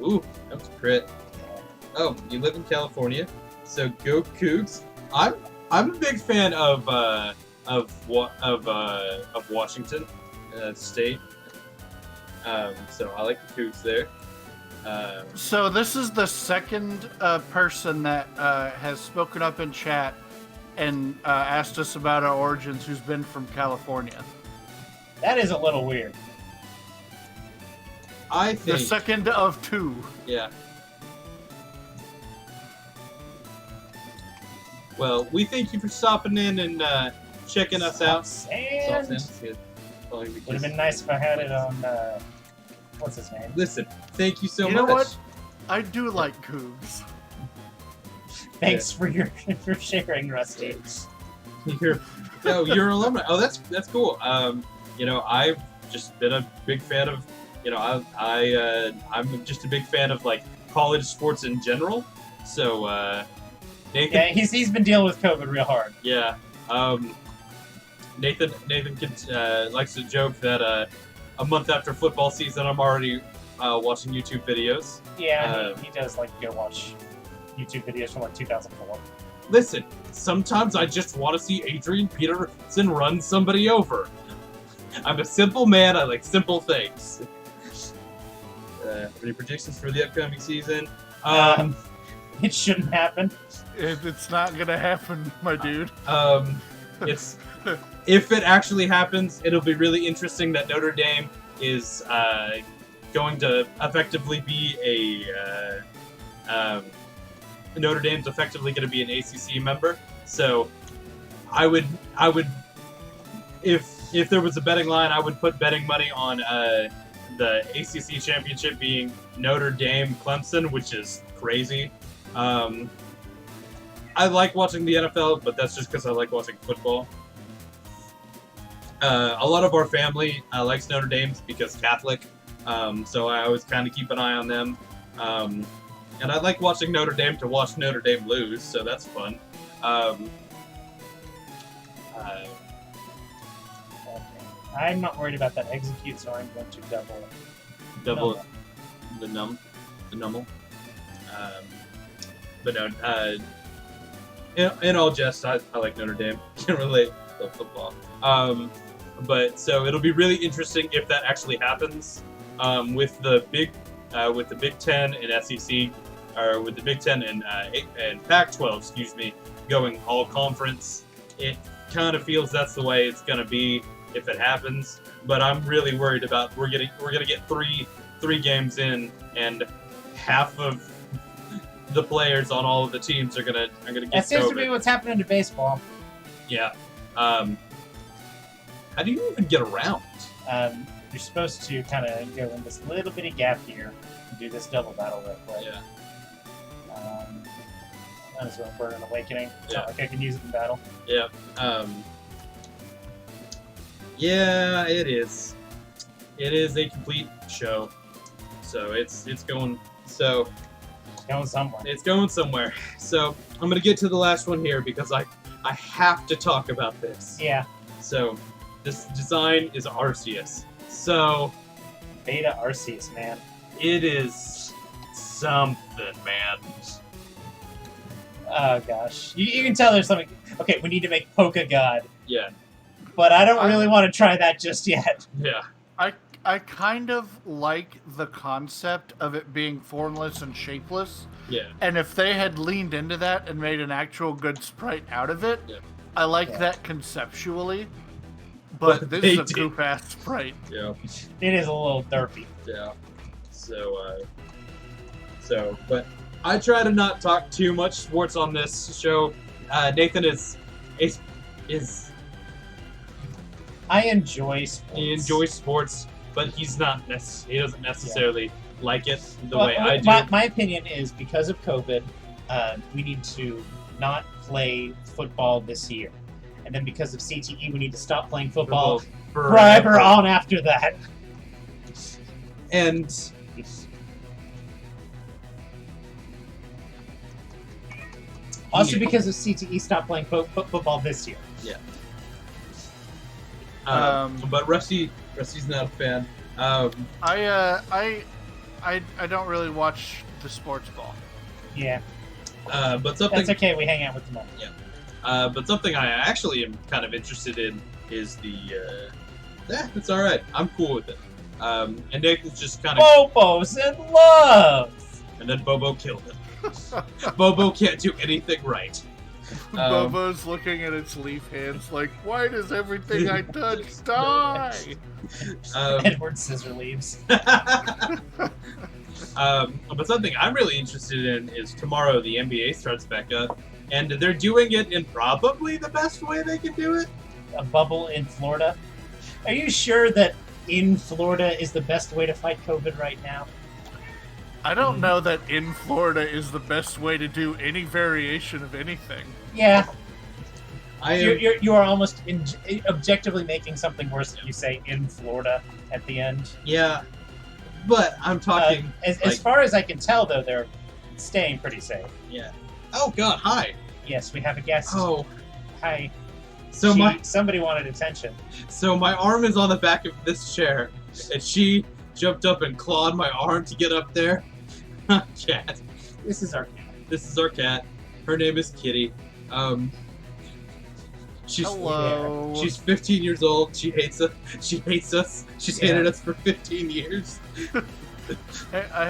Ooh, that was a crit. Oh, you live in California, so go Cougs. I'm a big fan of Washington State. So I like the Cougs there. So this is the second person that has spoken up in chat and asked us about our origins who's been from California. That is a little weird. I think... The second of two. Yeah. Well, we thank you for stopping in and checking us out. Sand. Would have been nice if I had it on... what's his name? Listen, thank you so much. You know what? I do like Cougs. Thanks for sharing, Rusty. You're alumni. Oh, that's cool. I've just been a big fan of. I'm just a big fan of like college sports in general. So, Nathan. Yeah, he's been dealing with COVID real hard. Yeah. Nathan likes to joke that a month after football season, I'm already watching YouTube videos. Yeah, he does like to go watch YouTube videos from like 2004. Listen, sometimes I just want to see Adrian Peterson run somebody over. I'm a simple man. I like simple things. Any predictions for the upcoming season? It shouldn't happen. It's not gonna happen, my dude. If it actually happens, it'll be really interesting that Notre Dame is going to effectively be Notre Dame's effectively going to be an ACC member. So, I would, if there was a betting line, I would put betting money on the ACC championship being Notre Dame Clemson, which is crazy. I like watching the NFL, but that's just because I like watching football. A lot of our family likes Notre Dame because Catholic, so I always kind of keep an eye on them. And I like watching Notre Dame to watch Notre Dame lose, so that's fun. I'm not worried about that execute, so I'm going to double the nummel. But no, in all jest, I like Notre Dame. Can't relate to football. But so it'll be really interesting if that actually happens with the Big Ten and SEC, or with the Big Ten and Pac-12, excuse me, going all conference. It kind of feels that's the way it's gonna be if it happens. But I'm really worried about we're gonna get three games in, and half of the players on all of the teams are gonna get That seems COVID. to be what's happening to baseball. Yeah. How do you even get around? You're supposed to kind of go in this little bitty gap here and do this double battle real quick. Yeah. Might as well burn an awakening. It's Yeah. not like I can use it in battle. Yeah. Yeah, it is. It is a complete show. So it's going. So It's going somewhere. it's going somewhere. So I'm gonna get to the last one here because I have to talk about this. Yeah. So this design is Arceus. So Beta Arceus, man. it is something, man. Oh gosh. You can tell there's something. Okay, we need to make Polka God. Yeah. But I don't really want to try that just yet. Yeah. I kind of like the concept of it being formless and shapeless. Yeah. And if they had leaned into that and made an actual good sprite out of it, Yeah. I like that conceptually. But this is a goof-ass sprite. Yeah. It is a little derpy. Yeah. But I try to not talk too much sports on this show. Nathan is I enjoy sports. he enjoys sports, but he's not he doesn't necessarily like it the way Well, I do. My opinion is because of COVID, we need to not play football this year. And then because of CTE, we need to stop playing football forever on after that. And Also because of CTE, stop playing football this year. Yeah. But Rusty's not a fan. I don't really watch the sports ball. Yeah. But something That's okay, we hang out with the mom. Yeah. But something I actually am kind of interested in is the it's alright. I'm cool with it. And Nathan's just kind of Bobo's in love! and then Bobo killed him. Bobo can't do anything right. Bobo's looking at its leaf hands like, why does everything I touch die? Edward Scissorleaves. But something I'm really interested in is tomorrow the NBA starts back up, and they're doing it in probably the best way they can do it. A bubble in Florida. Are you sure that in Florida is the best way to fight COVID right now? I don't know that in Florida is the best way to do any variation of anything. Yeah. You are almost objectively making something worse if you say in Florida at the end. Yeah, but I'm talking... as far as I can tell, though, they're staying pretty safe. Yeah. Oh, God, hi. Yes, we have a guest. Oh. Hi. So somebody wanted attention. So my arm is on the back of this chair, and she jumped up and clawed my arm to get up there. Cat. This is our cat. This is our cat. Her name is Kitty. Hello. She's 15 years old. She hates us. She's hated us for 15 years. I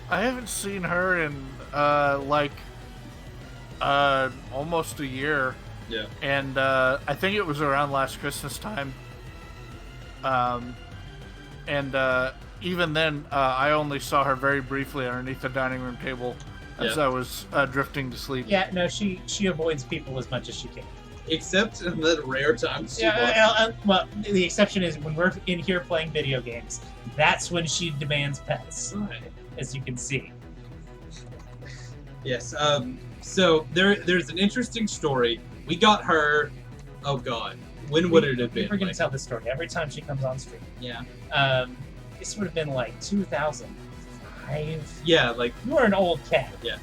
haven't seen her in almost a year. Yeah. And I think it was around last Christmas time. Even then, I only saw her very briefly underneath the dining room table as I was drifting to sleep. Yeah, no, she avoids people as much as she can. Except in the rare times. Well, the exception is when we're in here playing video games. That's when she demands pets, as you can see. Yes. So there's an interesting story. We got her. Oh God, when would it have been? We're gonna tell this story every time she comes on stream. Yeah. This would have been like 2005. Yeah, like you were an old cat. Yeah.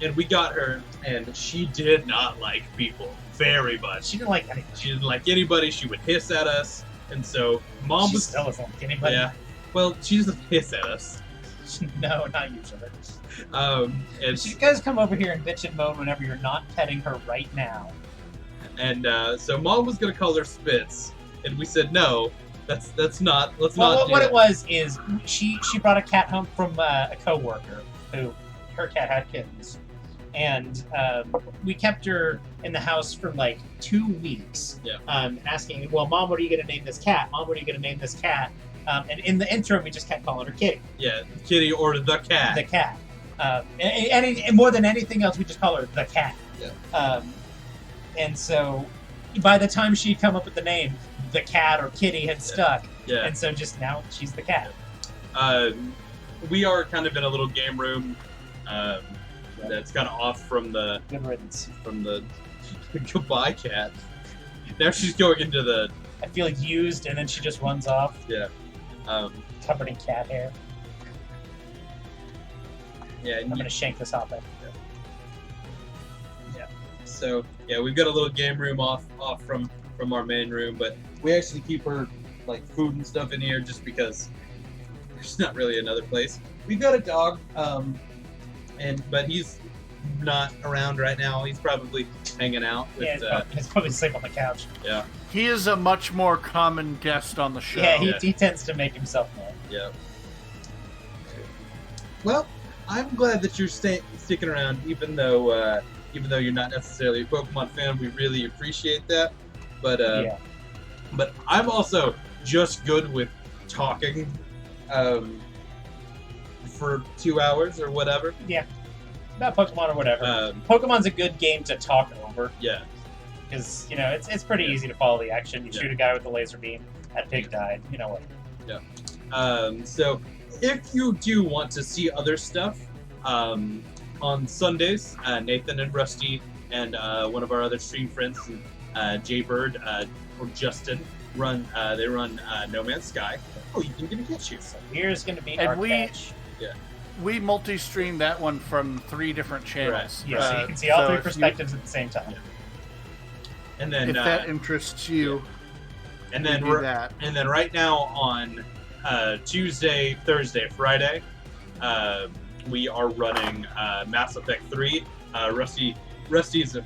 And we got her, and she did not like people very much. She didn't like anybody. She didn't like anybody. She would hiss at us, and so Mom was still doesn't like anybody. Yeah. Well, she doesn't hiss at us. No, not usually. And she does come over here and bitch and moan whenever you're not petting her right now. And so Mom was gonna call her Spitz, and we said no. That's not. Let's not. What it was is she brought a cat home from a coworker who her cat had kittens, and we kept her in the house for like 2 weeks. Yeah. Asking, well, Mom, what are you gonna name this cat? Mom, what are you gonna name this cat? And in the interim, we just kept calling her Kitty. Yeah, Kitty or the cat. The cat. And more than anything else, we just call her the cat. Yeah. And so by the time she'd come up with the name, the cat or kitty had stuck. Yeah. And so just now she's the cat. We are kind of in a little game room that's kind of off from the... Good riddance. From the... Goodbye, cat. Now she's going into the... I feel used, and then she just runs off. Yeah. Covered in cat hair. Yeah. I'm gonna shank this hotbed. Yeah. So yeah, we've got a little game room off from our main room, but we actually keep her like food and stuff in here just because there's not really another place. We've got a dog, but he's not around right now. He's probably hanging out with. He's probably asleep on the couch. Yeah. He is a much more common guest on the show. Yeah, he tends to make himself known. Yeah. Well, I'm glad that you're sticking around, even though you're not necessarily a Pokemon fan. We really appreciate that. But but I'm also just good with talking for 2 hours or whatever. Yeah. About Pokemon or whatever. Pokemon's a good game to talk over. Yeah. Because, it's pretty easy to follow the action. You shoot a guy with a laser beam, that pig died, you know what. Yeah. So, if you do want to see other stuff, on Sundays, Nathan and Rusty and one of our other stream friends, Jaybird or Justin, run No Man's Sky. Oh, you can get a catch here. So here's going to be and our catch. Yeah. We multi-stream that one from 3 different channels. Right. Yeah, so you can see all 3 perspectives at the same time. Yeah. And then if that interests you, and then do that. And then right now on Tuesday, Thursday, Friday, we are running Mass Effect 3. Rusty's a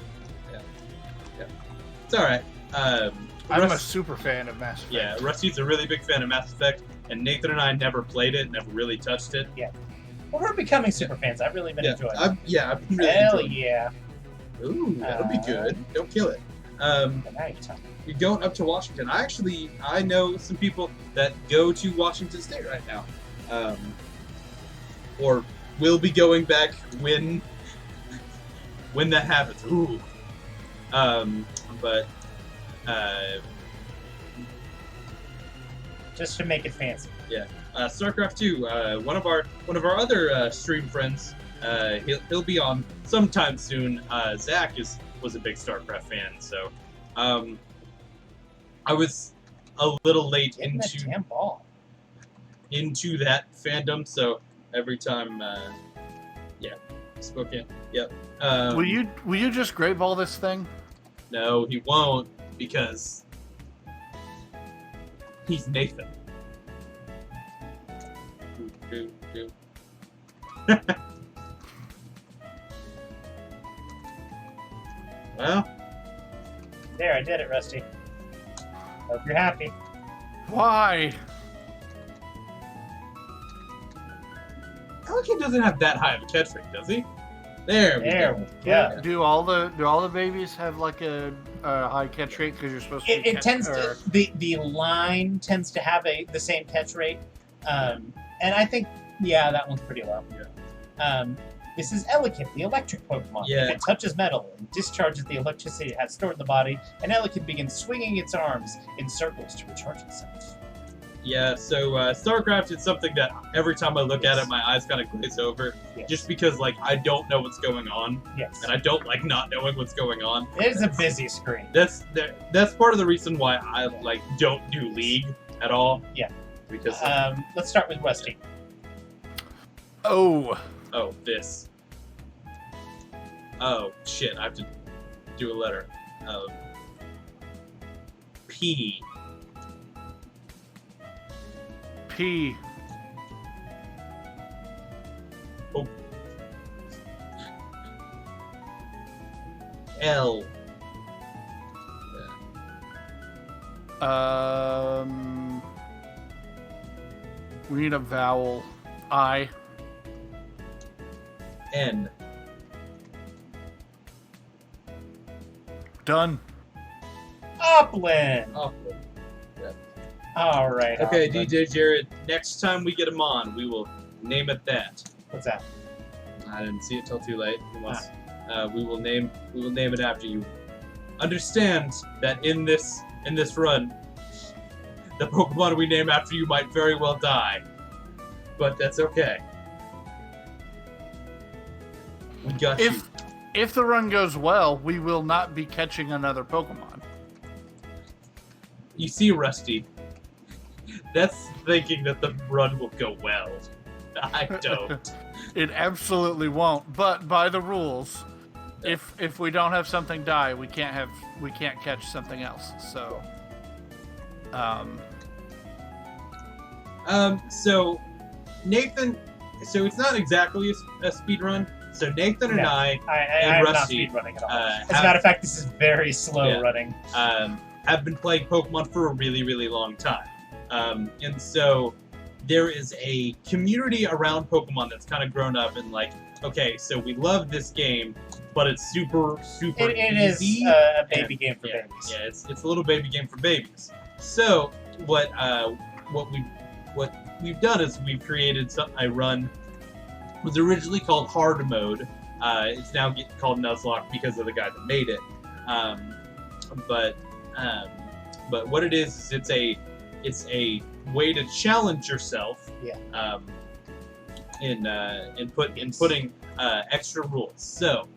it's all right. I'm a super fan of Mass Effect. Yeah, Rusty's a really big fan of Mass Effect, and Nathan and I never played it, never really touched it. Yeah. Well, we're becoming super fans. I've really been enjoying it. I've been really Hell enjoying yeah. it. Ooh, that'll be good. Don't kill it. Now you're talking. You're going up to Washington. I know some people that go to Washington State right now. Or will be going back when that happens. Ooh. But just to make it fancy. Yeah. StarCraft 2, one of our other stream friends, he'll be on sometime soon. Zach was a big StarCraft fan, so I was a little late into that fandom, so every time Spokane. Yep. Will you just grave all this thing? No, he won't, because he's Nathan. Well, there, I did it, Rusty. Hope you're happy. Why? Pelican doesn't have that high of a catch rate, does he? There we go. Yeah. Do all the babies have like a high catch rate because you're supposed to? It tends to the line tends to have the same catch rate, and I think that one's pretty low. Yeah. This is Elekid, the electric Pokemon. Yeah. If it touches metal and discharges the electricity it has stored in the body, an Elekid begins swinging its arms in circles to recharge itself. Yeah, so StarCraft is something that every time I look at it, my eyes kind of glaze over, just because I don't know what's going on, and I don't like not knowing what's going on. It is a busy screen. That's part of the reason why I don't do League at all. Yeah, because let's start with Rusty. Oh, this. Oh shit! I have to do a letter. P. P. Oh. L. We need a vowel. I. N. Done. Upland. Yeah. All right. Okay, Upland. DJ Jared. Next time we get him on, we will name it that. What's that? I didn't see it till too late. We will name it after you. understand that in this run, the Pokemon we name after you might very well die. But that's okay. We got you. If the run goes well, we will not be catching another Pokemon. You see, Rusty, that's thinking that the run will go well. I don't. It absolutely won't. But by the rules, if we don't have something die, we can't catch something else. So, so Nathan, so it's not exactly a speed run. So Nathan and I and Rusty, not speedrunning at all. As a matter of fact, this is very slow running. Have been playing Pokemon for a really, really long time, and so there is a community around Pokemon that's kind of grown up and like, okay, so we love this game, but it's super easy. It is a baby game for babies. Yeah, it's a little baby game for babies. So what we've done is we've created a run. It was originally called Hard Mode. It's now called Nuzlocke because of the guy that made it. But what it is it's a way to challenge yourself. Yeah. In putting extra rules. So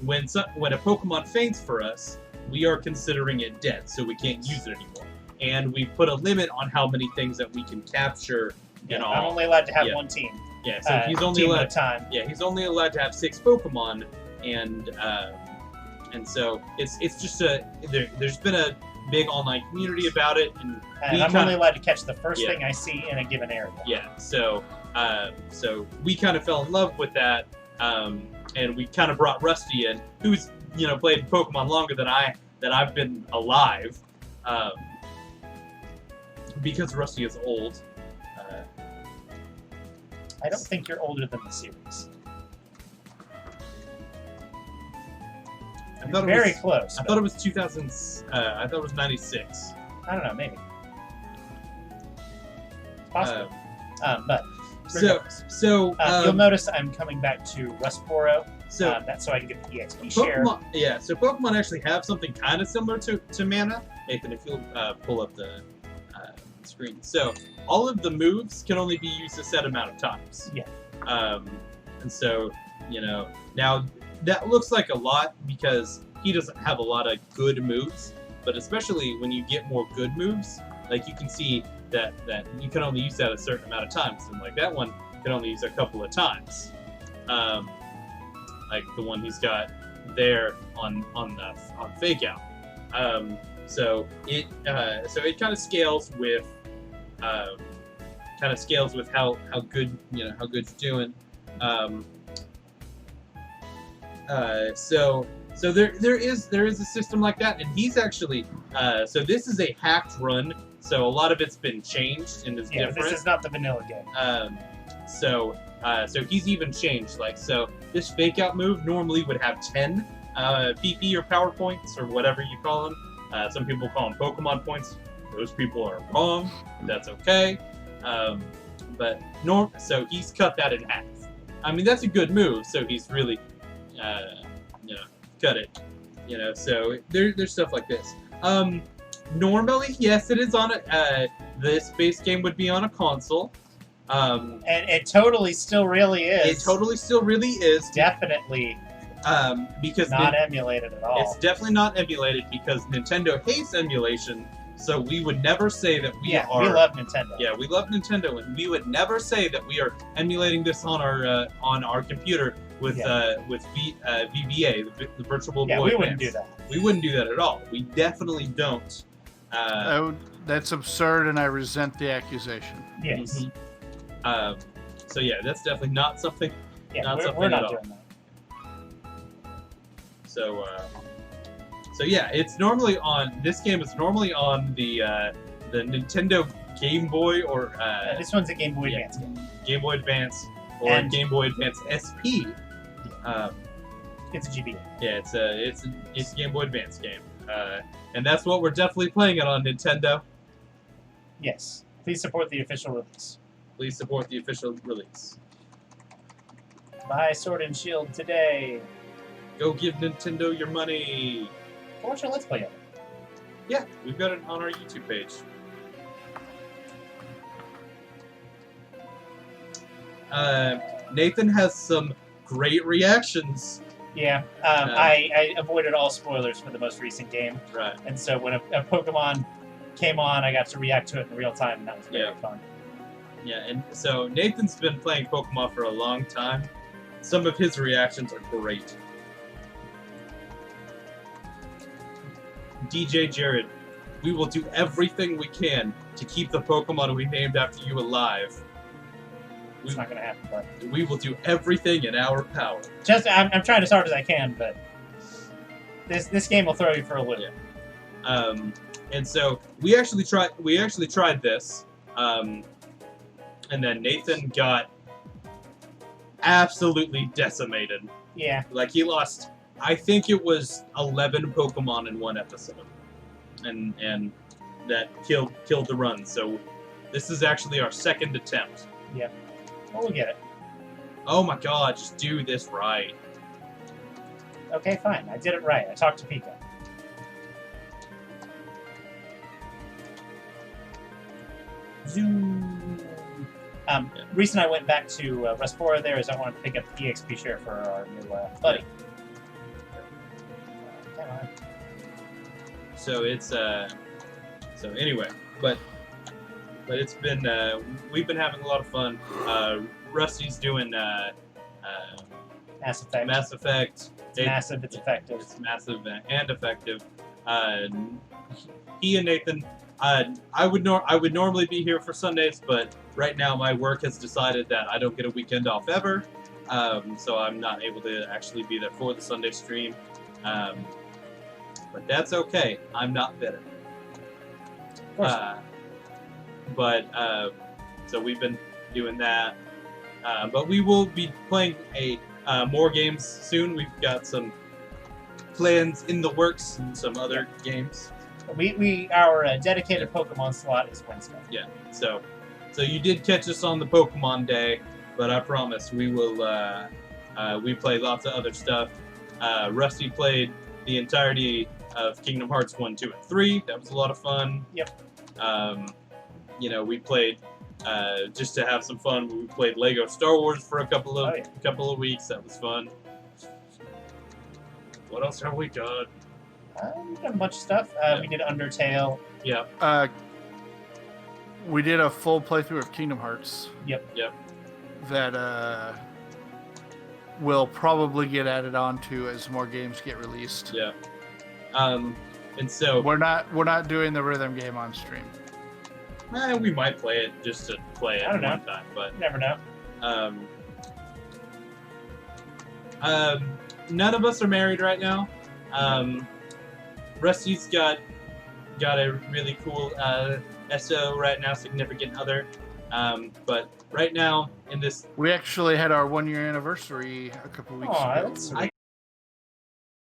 when a Pokemon faints for us, we are considering it dead, so we can't use it anymore. And we put a limit on how many things that we can capture. I'm only allowed to have one team. Yeah, so he's only allowed at a time. Yeah, he's only allowed to have 6 Pokemon, and so it's just there's been a big online community about it, and I'm only allowed to catch the first thing I see in a given area. Yeah, so we kind of fell in love with that, and we kind of brought Rusty in, who's played Pokemon longer than I've been alive, because Rusty is old. I don't think you're older than the series. Very close. I thought it was 2000. I thought it was 96. I don't know, maybe. It's possible. But so you'll notice I'm coming back to Rustboro. So that's so I can get the EXP share. Yeah. So Pokemon actually have something kind of similar to mana. Nathan, if you'll pull up the screen. So all of the moves can only be used a set amount of times. Yeah. And so now that looks like a lot because he doesn't have a lot of good moves, but especially when you get more good moves, like you can see that you can only use that a certain amount of times, and like that one can only use a couple of times. Like the one he's got there on Fake Out. So it kind of scales with how good how good you're doing. So there is a system like that, and he's actually so this is a hacked run, so a lot of it's been changed and is different. This is not the vanilla game. So he's even changed, like, so this Fake Out move normally would have 10 PP or power points or whatever you call them. Some people call them Pokemon points. Those people are wrong. That's okay. So he's cut that in half. I mean, that's a good move. So he's really, cut it. So there's stuff like this. Normally, yes, it is on this base game would be on a console. And it totally still really is. It totally still really is. Definitely. Because not emulated at all. It's definitely not emulated because Nintendo hates emulation. So we would never say that we are. We love Nintendo. Yeah, we love Nintendo, and we would never say that we are emulating this on our computer with VBA, the Virtual Boy Advance. We wouldn't do that. We wouldn't do that at all. We definitely don't. That's absurd, and I resent the accusation. Yes. Mm-hmm. So yeah, that's definitely not something. Yeah, we're not doing that. So yeah, it's normally on. This game is normally on the Nintendo Game Boy or. This one's a Game Boy Advance game. Game Boy Advance or Game Boy Advance SP. It's a GBA. Yeah, it's a Game Boy Advance game, and that's what we're definitely playing it on Nintendo. Yes, please support the official release. Please support the official release. Buy Sword and Shield today. Go give Nintendo your money. watch a Let's Play of it. Yeah, we've got it on our YouTube page. Nathan has some great reactions. Yeah, I avoided all spoilers for the most recent game. Right. And so when a Pokemon came on, I got to react to it in real time, and that was very fun. Yeah, and so Nathan's been playing Pokemon for a long time. Some of his reactions are great. DJ Jared, we will do everything we can to keep the Pokemon we named after you alive. It's not going to happen, but... We will do everything in our power. I'm trying as hard as I can, but... This game will throw you for a loop. Yeah. And so, we actually tried this. And then Nathan got absolutely decimated. Yeah. Like, he lost, I think it was 11 Pokemon in one episode. And that killed the run. So, this is actually our second attempt. Yeah. Well, we'll get it. Oh my god, just do this right. Okay, fine. I did it right. I talked to Pika. Zoom. Reason I went back to Respora there is I wanted to pick up the EXP share for our new buddy. Come on. So it's so anyway, but it's been we've been having a lot of fun. Rusty's doing Mass Effect. Mass Effect. It's massive. It's effective. It's massive and effective. He and Nathan. I would normally be here for Sundays, but right now my work has decided that I don't get a weekend off ever, so I'm not able to actually be there for the Sunday stream. But that's okay. I'm not bitter. So we've been doing that. But we will be playing more games soon. We've got some plans in the works and some other games. Our dedicated Pokemon slot is Wednesday. Yeah. So you did catch us on the Pokemon Day, but I promise we will. We play lots of other stuff. Rusty played the entirety of Kingdom Hearts 1, 2, and 3. That was a lot of fun. Yep. We played just to have some fun. We played Lego Star Wars for a couple of weeks. That was fun. What else have we done? We've done a bunch of stuff. We did Undertale. Yeah. We did a full playthrough of Kingdom Hearts. Yep. That will probably get added on to as more games get released. Yeah. And so we're not doing the rhythm game on stream. We might play it just to play it one time, but you never know. None of us are married right now. Rusty's got a really cool SO right now, significant other. But right now in this, we actually had our 1-year anniversary a couple weeks ago. That's sweet.